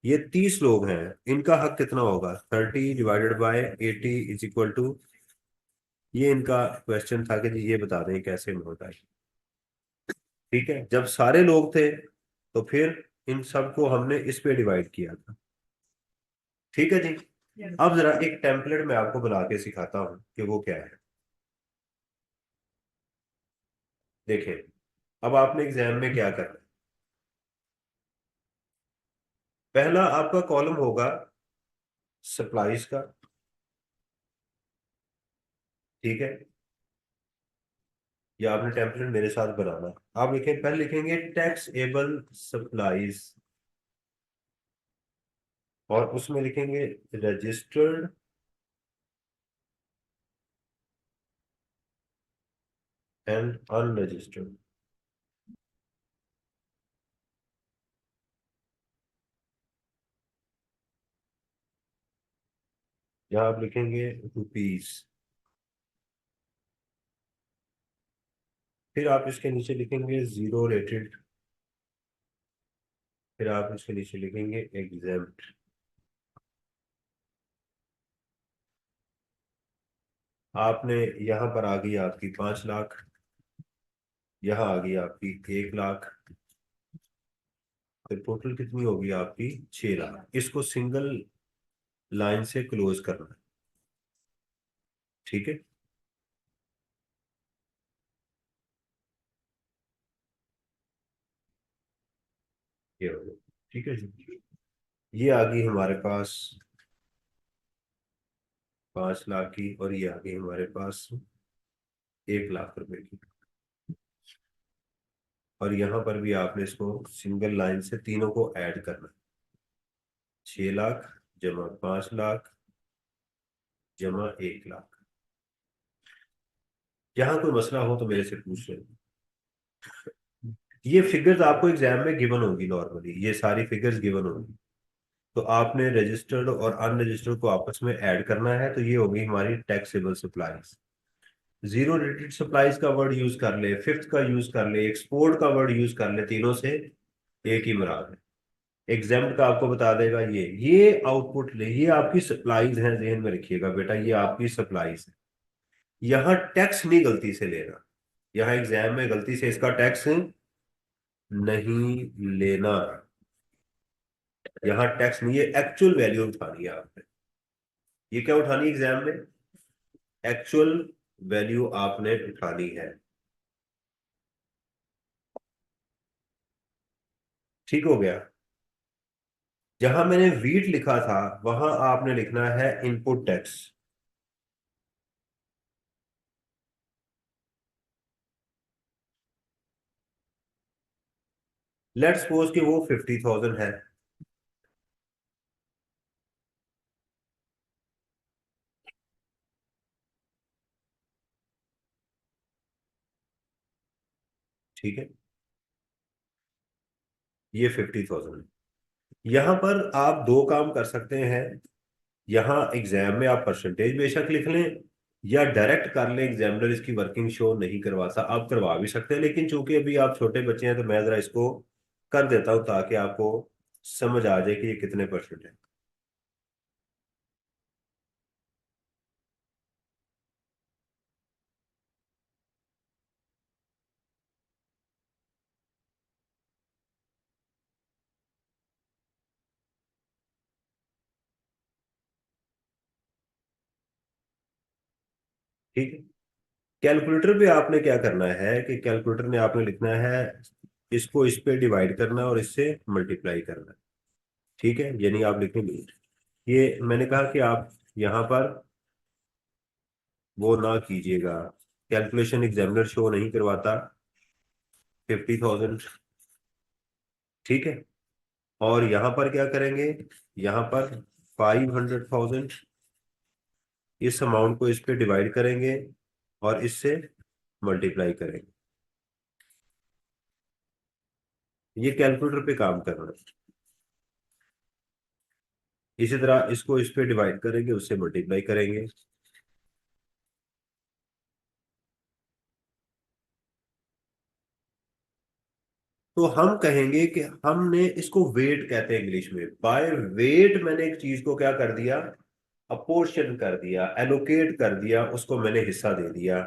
ये 30 लोग हैं, इनका हक कितना होगा? 30 divided by 80 is equal to, ये इनका क्वेश्चन था कि जी ये बता दें कैसे होता है। ठीक है, जब सारे लोग थे तो फिर इन सबको हमने इस पे डिवाइड किया था। ठीक है जी। अब जरा एक टेम्पलेट मैं आपको बना के सिखाता हूँ कि वो क्या है। देखिए, अब आपने एग्जाम में क्या करना है। पहला आपका कॉलम होगा सप्लाईज का। ठीक है, या आपने टेम्पलेट मेरे साथ बनाना है। आप लिखें, पहले लिखेंगे टैक्स एबल सप्लाईज, और उसमें लिखेंगे रजिस्टर्ड एंड अनरजिस्टर्ड। यहाँ आप लिखेंगे रुपीस। फिर आप इसके नीचे लिखेंगे जीरो रेटेड। फिर आप इसके नीचे लिखेंगे एग्जेम्प्ट। आपने यहाँ पर आ गई आपकी 5 लाख, यहाँ आ गई आपकी 1 लाख, तो टोटल कितनी होगी आपकी? 6 लाख। इसको सिंगल लाइन से क्लोज करना है। ठीक है, ये हो गया। ठीक है जी, ये आ गई हमारे पास 5 लाख की, और ये आ गई हमारे पास 1 लाख रुपए की। और यहां पर भी आपने इसको सिंगल लाइन से तीनों को ऐड करना है। 6 लाख जमा 5 लाख जमा 1 लाख। यहाँ कोई मसला हो तो मेरे से पूछ लेना। ये फिगर्स आपको एग्जाम में गिवन होगी, नॉर्मली ये सारी फिगर्स गिवन होगी। तो आपने रजिस्टर्ड और अनरजिस्टर्ड को आपस में ऐड करना है, तो ये होगी हमारी taxable supplies. Zero rated supplies का वर्ड यूज कर ले, फिफ्थ का यूज कर ले, एक्सपोर्ट का वर्ड यूज कर ले, तीनों से एक ही मुराद है। एग्जाम्प्ट का आपको बता देगा ये आउटपुट ले, ये आपकी सप्लाईज हैं, जहन में रखिएगा बेटा, ये आपकी सप्लाईज है। यहाँ टैक्स नहीं गलती से लेना, यहाँ एग्जाम में गलती से इसका टैक्स नहीं लेना। यहाँ टैक्स नहीं, ये एक्चुअल वैल्यू उठानी है आपने। ये क्या उठानी है एग्जाम में? एक्चुअल वैल्यू आपने उठानी है। ठीक हो गया? जहां मैंने वीट लिखा था वहां आपने लिखना है इनपुट टैक्स। लेट सपोज कि वो 50,000 है। ठीक है, ये 50,000 है। यहां पर आप दो काम कर सकते हैं। यहाँ एग्जाम में आप परसेंटेज बेशक लिख लें, या डायरेक्ट कर लें। एग्जामिनर इसकी वर्किंग शो नहीं करवाता, आप करवा भी सकते हैं, लेकिन चूंकि अभी आप छोटे बच्चे हैं तो मैं जरा इसको कर देता हूं ताकि आपको समझ आ जाए कि ये कितने परसेंट है। ठीक है, कैलकुलेटर पे आपने क्या करना है कि कैलकुलेटर ने आपने लिखना है, इसको इस पे डिवाइड करना और इससे मल्टीप्लाई करना। ठीक है, यानी आप लिखेंगे, ये मैंने कहा कि आप यहाँ पर वो ना कीजिएगा, कैलकुलेशन एग्जामिनर शो नहीं करवाता 50,000। ठीक है, और यहां पर क्या करेंगे, यहां पर 500,000, इस अमाउंट को इस पे डिवाइड करेंगे और इससे मल्टीप्लाई करेंगे। ये कैलकुलेटर पे काम करना है। इसी तरह इसको इस पे डिवाइड करेंगे, उससे मल्टीप्लाई करेंगे। तो हम कहेंगे कि हमने इसको वेट कहते हैं इंग्लिश में, बाय वेट मैंने एक चीज को क्या कर दिया, अपोर्शन कर दिया, एलोकेट कर दिया, उसको मैंने हिस्सा दे दिया।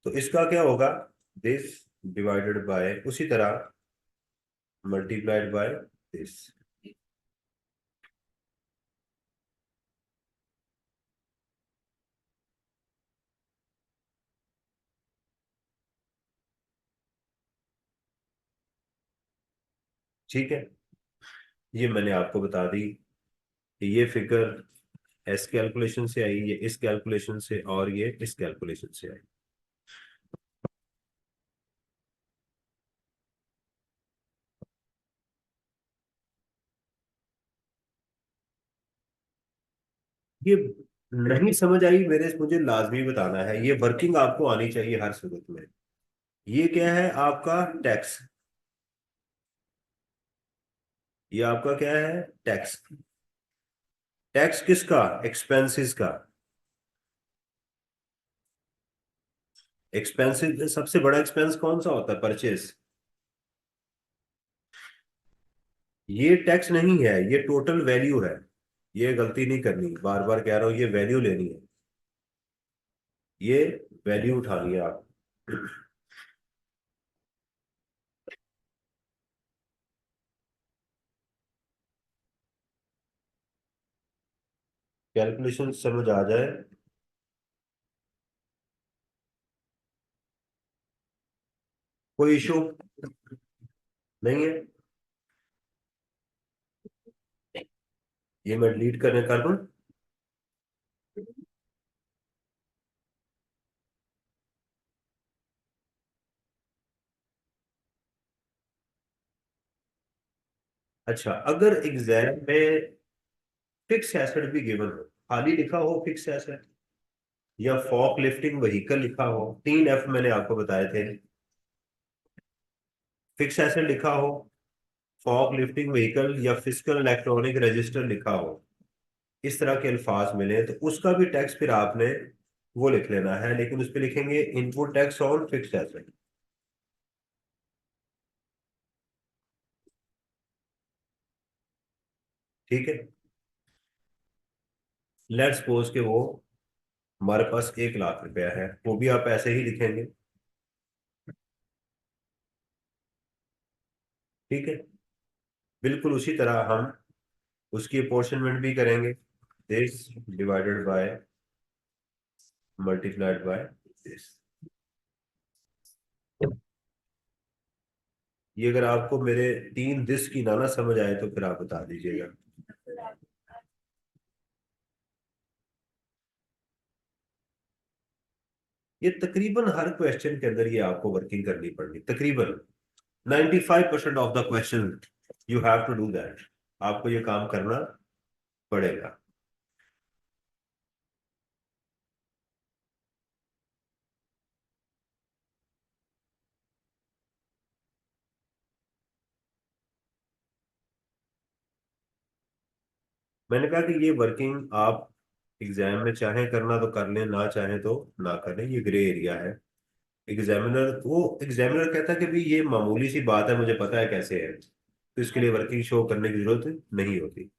तो इसका क्या होगा, दिस डिवाइडेड बाय, उसी तरह मल्टीप्लाइड बाय दिस। ठीक है, ये मैंने आपको बता दी कि ये फिगर एस कैलकुलेशन से आई, ये इस कैलकुलेशन से, और ये इस कैलकुलेशन से आई। ये नहीं समझ आई मेरे, मुझे लाजमी बताना है, ये वर्किंग आपको आनी चाहिए हर सूरत में। ये क्या है आपका टैक्स, ये आपका क्या है टैक्स। टैक्स किसका? एक्सपेंसेस का। एक्सपेंसेस, सबसे बड़ा एक्सपेंस कौन सा होता है? परचेस। ये टैक्स नहीं है, ये टोटल वैल्यू है। ये गलती नहीं करनी, बार बार कह रहा हूं, ये वैल्यू लेनी है, ये वैल्यू उठानी है आप। कैलकुलेशन समझ आ जाए। कोई इशू नहीं है? ये मैं डिलीट करने कर दूं? अच्छा, अगर एग्जाम में फिक्स एसेट भी गिवन हो, खाली लिखा हो फिक्स एसेट, या फॉक लिफ्टिंग व्हीकल लिखा हो, 3 F मैंने आपको बताए थे, फिक्स एसेट लिखा हो, फॉक लिफ्टिंग व्हीकल, या फिजिकल इलेक्ट्रॉनिक रजिस्टर लिखा हो, इस तरह के अल्फाज मिले तो उसका भी टैक्स फिर आपने वो लिख लेना है, लेकिन उस पर लिखेंगे input tax on fix asset. ठीक है, लेट्स सपोज के वो हमारे पास 1 लाख रुपया है, वो भी आप ऐसे ही लिखेंगे। ठीक है, बिल्कुल उसी तरह हम उसकी अपोर्शनमेंट भी करेंगे, this divided by multiplied by this. ये अगर आपको मेरे 3 दिस की ना समझ आए तो फिर आप बता दीजिएगा। ये तकरीबन हर क्वेश्चन के अंदर ये आपको वर्किंग करनी पड़ेगी, तकरीबन 95% of the question you have to do that, आपको ये काम करना पड़ेगा। मैंने कहा कि ये वर्किंग आप एग्जाम में चाहे करना तो कर लें, ना चाहे तो ना करें, ये ग्रे एरिया है। एग्जामिनर कहता है कि भाई ये मामूली सी बात है, मुझे पता है कैसे है, तो इसके लिए वर्किंग शो करने की जरूरत नहीं होती।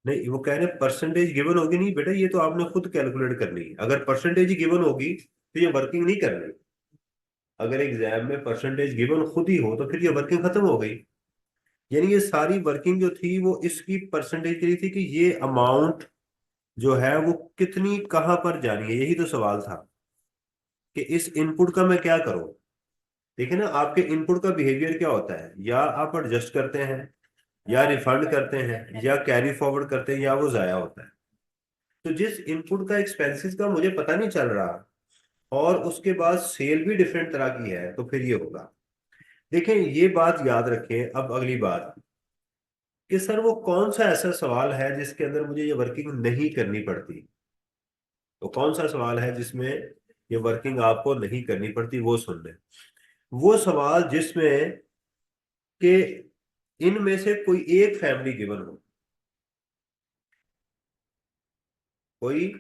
नहीं, वो कह रहे परसेंटेज गिवन होगी, नहीं बेटा ये तो आपने खुद कैलकुलेट करनी है, अगर परसेंटेज ही गिवन होगी तो ये वर्किंग नहीं करनी। अगर एग्जाम में परसेंटेज गिवन खुद ही हो तो फिर ये वर्किंग खत्म हो गई। यानी ये सारी वर्किंग जो थी वो इसकी परसेंटेज के लिए थी कि ये अमाउंट जो है वो कितनी कहाँ पर जानी है, यही तो सवाल था कि इस इनपुट का मैं क्या करूं। देखिए ना, आपके इनपुट का बिहेवियर क्या होता है, या आप एडजस्ट करते हैं, या रिफंड करते हैं, या कैरी फॉरवर्ड करते हैं, या वो जाया होता है। तो जिस इनपुट का एक्सपेंसेस का मुझे पता नहीं चल रहा, और उसके बाद सेल भी डिफरेंट तरह की है, तो फिर ये होगा। देखें, ये बात याद रखें। अब अगली बात कि सर वो कौन सा ऐसा सवाल है जिसके अंदर मुझे ये वर्किंग नहीं करनी पड़ती, तो कौन सा सवाल है जिसमें ये वर्किंग आपको नहीं करनी पड़ती, वो सुन लें। वो सवाल जिसमें कि इनमें से कोई एक फैमिली गिवन हो, कोई,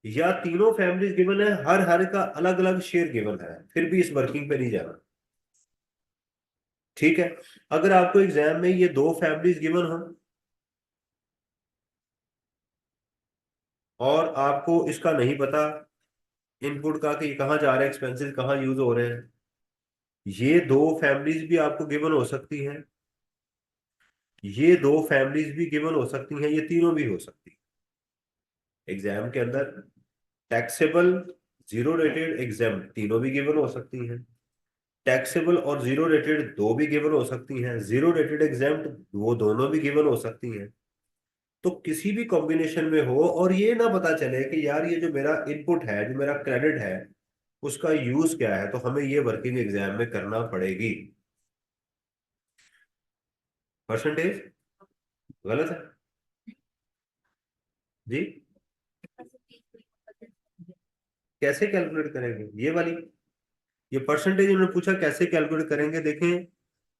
या तीनों फैमिलीज गिवन है, हर हर का अलग अलग शेयर गिवन है, फिर भी इस वर्किंग पे नहीं जाना। ठीक है, अगर आपको एग्जाम में ये 2 फैमिलीज गिवन हो, और आपको इसका नहीं पता इनपुट का कि कहाँ जा रहे हैं एक्सपेंसेस, कहाँ यूज हो रहे हैं, ये 2 फैमिलीज भी आपको गिवन हो सकती हैं, ये 2 फैमिलीज भी गिवन हो सकती हैं, ये तीनों भी हो सकती हैं एग्जाम के अंदर। टैक्सेबल, जीरो रेटेड, एग्जाम, तीनों भी गिवन हो सकती हैं। टैक्सेबल और जीरो रेटेड दो भी गिवन हो सकती हैं, जीरो रेटेड एग्जाम वो दोनों भी गिवन हो सकती हैं। तो किसी भी कॉम्बिनेशन में हो, और ये ना पता चले कि यार ये जो मेरा इनपुट है, जो मेरा क्रेडिट है, उसका यूज क्या है, तो हमें ये वर्किंग एग्जाम में करना पड़ेगी। परसेंटेज गलत है जी। कैसे कैलकुलेट करेंगे ये वाली, ये परसेंटेज उन्होंने पूछा कैसे कैलकुलेट करेंगे। देखें,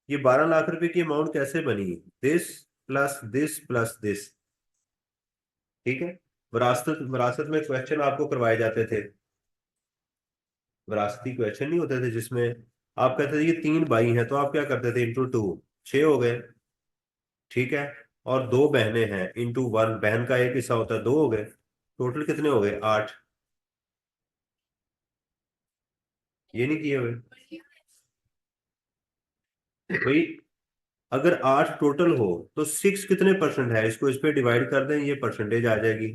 ये 12 लाख रुपए की अमाउंट कैसे बनी, this plus this plus this. ठीक है, विरासत विरासत में क्वेश्चन आपको करवाए जाते थे, विरासती क्वेश्चन नहीं होते थे जिसमें आप कहते थे ये 3 भाई हैं, तो आप क्या करते थे, इंटू 2, 6 हो गए। ठीक है, और 2 बहनें हैं, इंटू 1, बहन का एक हिस्सा होता है, 2 हो गए, टोटल कितने हो गए, 8। ये नहीं किए हुए भाई। अगर 8 टोटल हो तो 6 कितने परसेंट है, इसको इस पे डिवाइड कर दें, ये परसेंटेज आ जाएगी।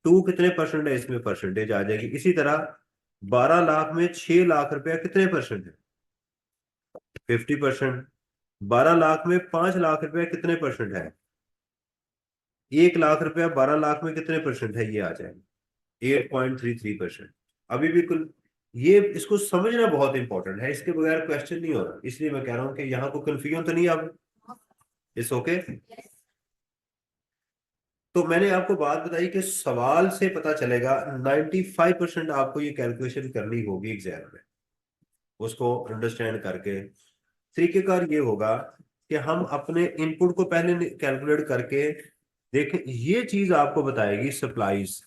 2 कितने परसेंट है, इसमें परसेंटेज आ जाएगी। इसी तरह 12 लाख में 6 लाख रुपया कितने परसेंट है, 50%। 12 लाख में 5 लाख रुपया कितने परसेंट है, 1 लाख रुपया 12 लाख में कितने परसेंट है, ये आ जाएगा 8.33%। अभी बिल्कुल ये इसको समझना बहुत इंपॉर्टेंट है, इसके बगैर क्वेश्चन नहीं हो रहा, इसलिए मैं कह रहा हूं कि यहाँ को कंफ्यूजन तो नहीं अब इस ओके। तो मैंने आपको बात बताई कि सवाल से पता चलेगा 95% आपको ये कैलकुलेशन करनी होगी एग्जाम में, उसको अंडरस्टैंड करके। तरीकेकार ये होगा कि हम अपने इनपुट को पहले कैलकुलेट करके देखें, ये चीज आपको बताएगी सप्लाईज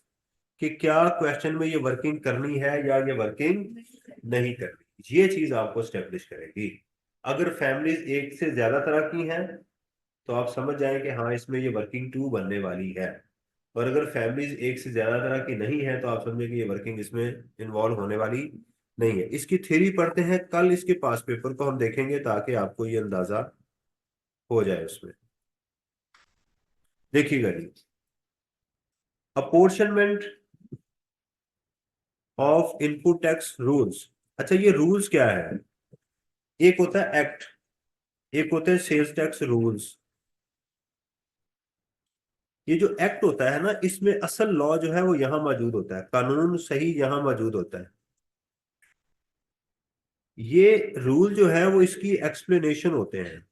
कि क्या क्वेश्चन में ये वर्किंग करनी है या ये वर्किंग नहीं करनी, ये चीज आपको स्टेब्लिश करेगी। अगर फैमिलीज एक से ज्यादा तरह की हैं तो आप समझ जाएं कि हाँ इसमें ये वर्किंग टू बनने वाली है, और अगर फैमिलीज एक से ज्यादा तरह की नहीं है तो आप समझें कि ये वर्किंग इसमें इन्वॉल्व होने वाली नहीं है। इसकी थ्योरी पढ़ते हैं, कल इसके पास पेपर को हम देखेंगे ताकि आपको ये अंदाजा हो जाए उसमें। देखिएगा जी, apportionment of input tax rules. अच्छा ये रूल्स क्या है, एक होता है एक्ट, एक होते हैं सेल्स टैक्स रूल्स। ये जो एक्ट होता है ना, इसमें असल लॉ जो है वो यहां मौजूद होता है, कानून सही यहां मौजूद होता है। ये रूल जो है वो इसकी एक्सप्लेनेशन होते हैं।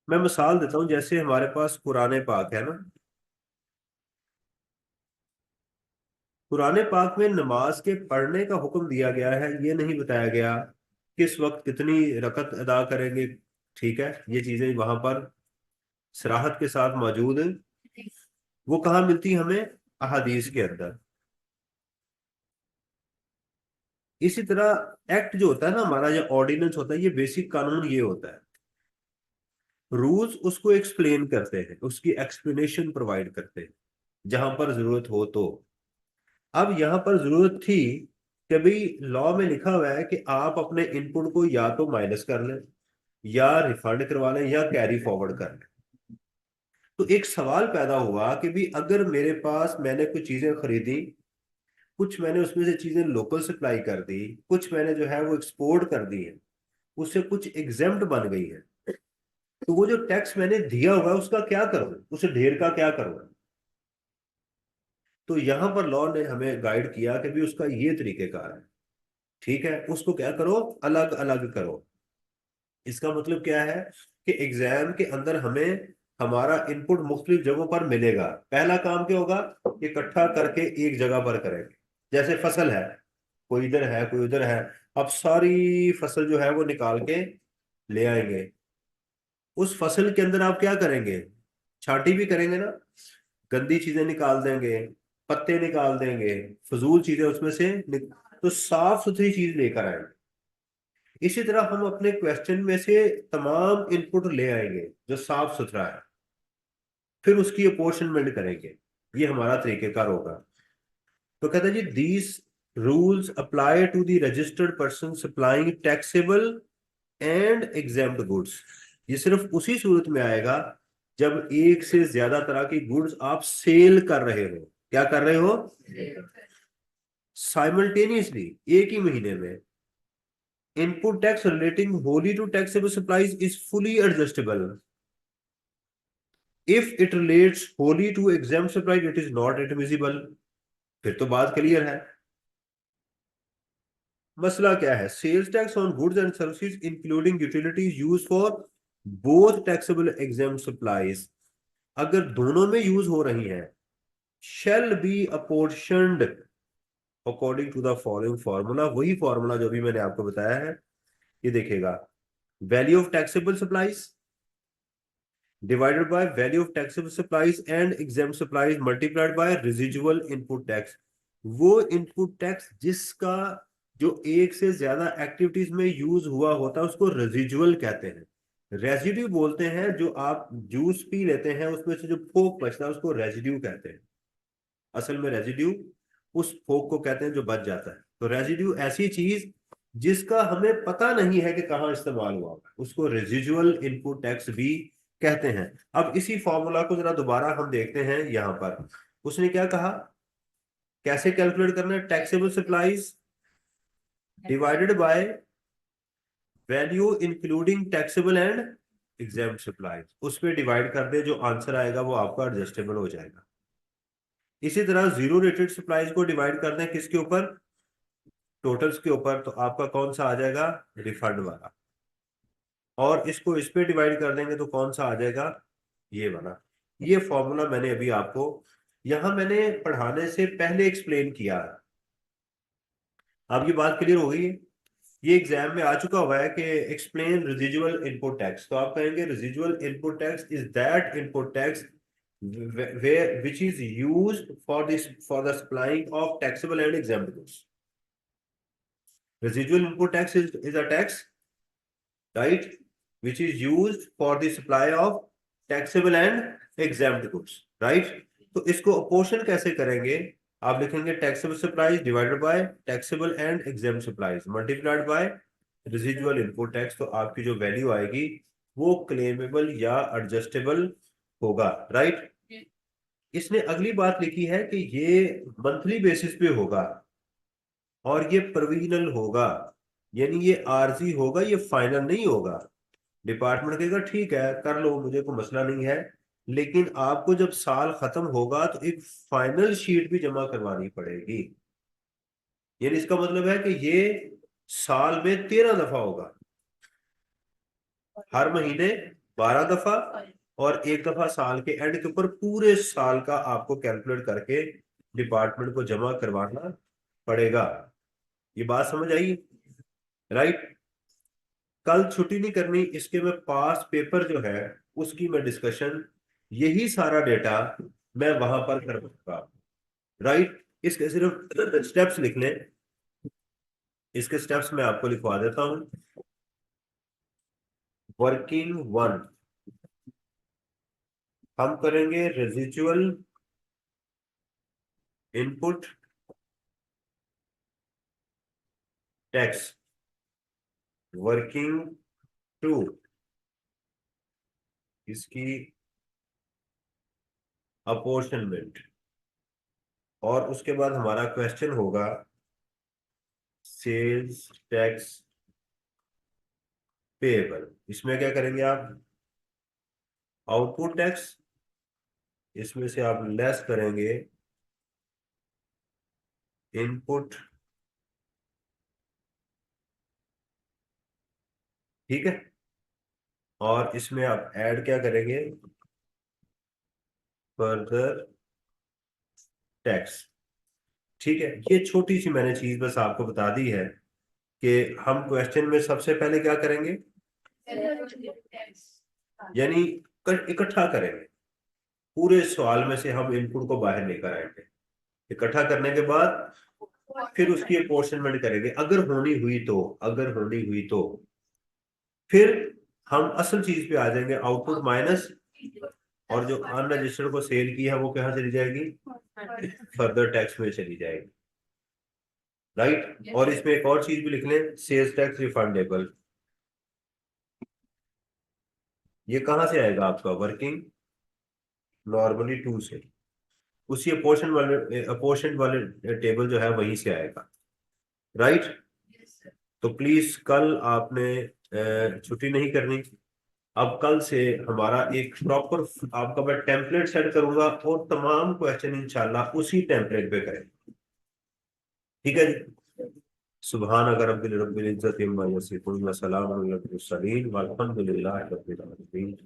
मैं मिसाल देता हूं, जैसे हमारे पास कुरान पाक है ना, कुरान पाक में नमाज के पढ़ने का हुक्म दिया गया है, ये नहीं बताया गया किस वक्त कितनी रकत अदा करेंगे। ठीक है, ये चीजें वहां पर सराहत के साथ मौजूद, वो कहाँ मिलती हमें, अहादीस के अंदर। इसी तरह एक्ट जो होता है ना हमारा, जो ऑर्डिनेंस होता है, ये बेसिक कानून ये होता है। रूल्स उसको एक्सप्लेन करते हैं, उसकी एक्सप्लेनेशन प्रोवाइड करते हैं जहां पर जरूरत हो तो। अब यहां पर जरूरत थी कि भाई लॉ में लिखा हुआ है कि आप अपने इनपुट को या तो माइनस कर लें, या रिफंड करवा लें, या कैरी फॉरवर्ड कर लें। तो एक सवाल पैदा हुआ कि भी अगर मेरे पास मैंने कुछ चीजें खरीदी, कुछ मैंने उसमें से चीजें लोकल सप्लाई कर दी, कुछ मैंने जो है वो एक्सपोर्ट कर दी है, उससे कुछ एग्जेम्प्ट बन गई है, तो वो जो टैक्स मैंने दिया हुआ है उसका क्या करूं, उस ढेर का क्या करूं। तो यहां पर लॉ ने हमें गाइड किया कि भी उसका ये तरीकेकार है। ठीक है, उसको क्या करो, अलग अलग करो। इसका मतलब क्या है कि एग्जाम के अंदर हमें हमारा इनपुट मुख्तलिफ जगहों पर मिलेगा। पहला काम क्या होगा, इकट्ठा करके एक जगह पर करेंगे। जैसे फसल है, कोई इधर है कोई उधर है, अब सारी फसल जो है वो निकाल के ले आएंगे। उस फसल के अंदर आप क्या करेंगे, छांटी भी करेंगे ना, गंदी चीजें निकाल देंगे, पत्ते निकाल देंगे, फजूल चीजें उसमें से तो साफ सुथरी चीज लेकर आएंगे। इसी तरह हम अपने क्वेश्चन में से तमाम इनपुट ले आएंगे जो साफ सुथरा है, फिर उसकी अपोर्शनमेंट करेंगे। ये हमारा तरीकेकार होगा। तो कहता है जी, these rules apply to the registered person supplying taxable and exempt goods. ये सिर्फ उसी सूरत में आएगा जब एक से ज्यादा तरह की गुड्स आप सेल कर रहे हो। क्या कर रहे हो, साइमल्टेनियसली, एक ही महीने में। Input tax relating wholly to taxable supplies is fully adjustable. If it relates wholly to exempt supplies it is not admissible. फिर तो बात क्लियर है। मसला क्या है, sales tax on goods and services including utilities use for both taxable exempt supplies. अगर दोनों में यूज हो रही हैं, shall be apportioned according to the following formula। वही फॉर्मूला जो भी मैंने आपको बताया है, ये देखेगा, value of taxable supplies divided by value of taxable supplies and exempt supplies multiplied by residual input tax। वो इनपुट टैक्स जिसका जो एक से ज्यादा एक्टिविटीज में यूज हुआ होता है उसको रेजिजुअल कहते हैं। रेजिड्यू बोलते हैं, जो आप जूस पी लेते हैं उसमें से जो फोक बचता है उसको रेजिड्यू कहते हैं। असल में रेजिड्यू उस फोक को कहते हैं जो बच जाता है। तो रेजिड्यू ऐसी चीज जिसका हमें पता नहीं है कि कहाँ इस्तेमाल हुआ होगा, उसको रेजिजुअल इनपुट टैक्स भी कहते हैं। अब इसी फॉर्मूला को जरा दोबारा हम देखते हैं यहां पर। उसने क्या कहा, कैसे कैलकुलेट करना है, taxable supplies divided by value including taxable and exempt supplies, उस पर डिवाइड कर दे, जो आंसर आएगा वो आपका एडजस्टेबल हो जाएगा। इसी तरह जीरो रेटेड सप्लाईज को डिवाइड कर दें किसके ऊपर, टोटल्स के ऊपर, तो आपका कौन सा आ जाएगा, रिफंड वाला। और इसको इस पे डिवाइड कर देंगे तो कौन सा आ जाएगा, ये वाला। ये फॉर्मूला मैंने अभी आपको यहां मैंने पढ़ाने से पहले एक्सप्लेन किया। आपकी बात क्लियर हो गई है। ये एग्जाम में आ चुका हुआ है कि एक्सप्लेन रेजिजुअल इनपुट टैक्स, तो आप कहेंगे residual input tax is that input tax where which is used for this for the supplying of taxable and exempt goods. Residual input tax is a tax, right, which is used for the supply of taxable and exempt goods, right। तो इसको अपोर्शन कैसे करेंगे, आप लिखेंगे taxable supplies divided by taxable and exempt supplies multiplied by residual input tax, तो आपकी जो वैल्यू आएगी वो क्लेमेबल या एडजस्टेबल होगा, राइट। इसने अगली बात लिखी है कि ये मंथली बेसिस पे होगा और ये प्रोविजनल होगा, यानी ये आरजी होगा, ये फाइनल नहीं होगा। डिपार्टमेंट कहेगा ठीक है कर लो, मुझे कोई मसला नहीं है, लेकिन आपको जब साल खत्म होगा तो एक फाइनल शीट भी जमा करवानी पड़ेगी। यानी इसका मतलब है कि ये साल में 13 दफा होगा, हर महीने 12 दफा, और एक दफा साल के एंड के ऊपर पूरे साल का आपको कैलकुलेट करके डिपार्टमेंट को जमा करवाना पड़ेगा। ये बात समझ आई, राइट। कल छुट्टी नहीं करनी, इसके में पास पेपर जो है उसकी मैं डिस्कशन, यही सारा डेटा मैं वहां पर करवाऊंगा, राइट। इसके सिर्फ स्टेप्स लिख लें, इसके स्टेप्स मैं आपको लिखवा देता हूं। वर्किंग वन, हम करेंगे residual input tax. Working two, इसकी अपोर्शनमेंट, और उसके बाद हमारा क्वेश्चन होगा सेल्स टैक्स पेएबल। इसमें क्या करेंगे आप, आउटपुट टैक्स, इसमें से आप लेस करेंगे इनपुट, ठीक है, और इसमें आप ऐड क्या करेंगे, फर्दर टैक्स। ठीक है, ये छोटी सी मैंने चीज बस आपको बता दी है कि हम क्वेश्चन में सबसे पहले क्या करेंगे, यानी इकट्ठा करेंगे, पूरे सवाल में से हम इनपुट को बाहर लेकर आएंगे, इकट्ठा करने के बाद फिर उसकी अपोर्शनमेंट करेंगे, अगर होनी हुई तो, अगर होनी हुई तो फिर हम असल चीज पे आ जाएंगे, आउटपुट माइनस, और जो अनरजिस्टर्ड को सेल की है वो कहाँ चली जाएगी, फर्दर टैक्स में चली जाएगी, राइट। और इसमें एक और चीज भी लिख लें, सेल्स टैक्स रिफंडेबल। ये कहाँ से आएगा आपका, वर्किंग नॉर्मली टू से, उसी अपोर्शन वाले टेबल जो है वहीं से आएगा, राइट। तो प्लीज कल आपने छुट्टी नहीं करनी। अब कल से हमारा एक प्रॉपर, आपका मैं टेम्पलेट सेट करूंगा और तमाम क्वेश्चन इंशाल्लाह उसी टेम्पलेट पे करें, ठीक है जी। सुभान अगर रब्बिल रब्बिल इज्जति अम्मा यसिफून व सलामुन अलल मुरसलीन वल्हम्दुलिल्लाहि रब्बिल आलमीन।